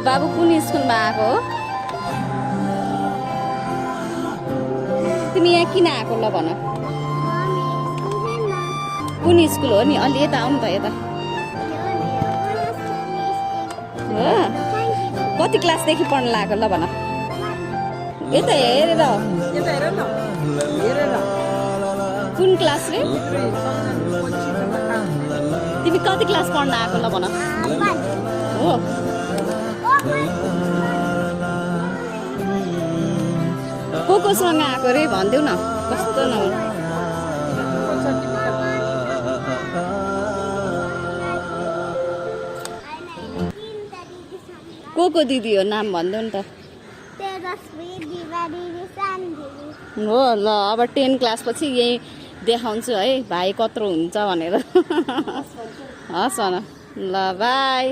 बाबु कुन स्कुलमा आएको हो तिमी यहाँ किन आएको ल भन कुन स्कुल हो नि अलि यता आउनु त यता हो कति क्लासदेखि पढ्न लागेको ल भन यता हेरेर कुन क्लास रे तिमी कति क्लास पढ्न आएको ल भन हो कोसँग आएको रे भनिदेऊ न कस्तो न को दिदी हो नाम भनिदेऊ नि त हो ल अब 10 क्लास पछि यही देखाउँछु है भाइ कत्रो हुन्छ भनेर हस् न ल बाई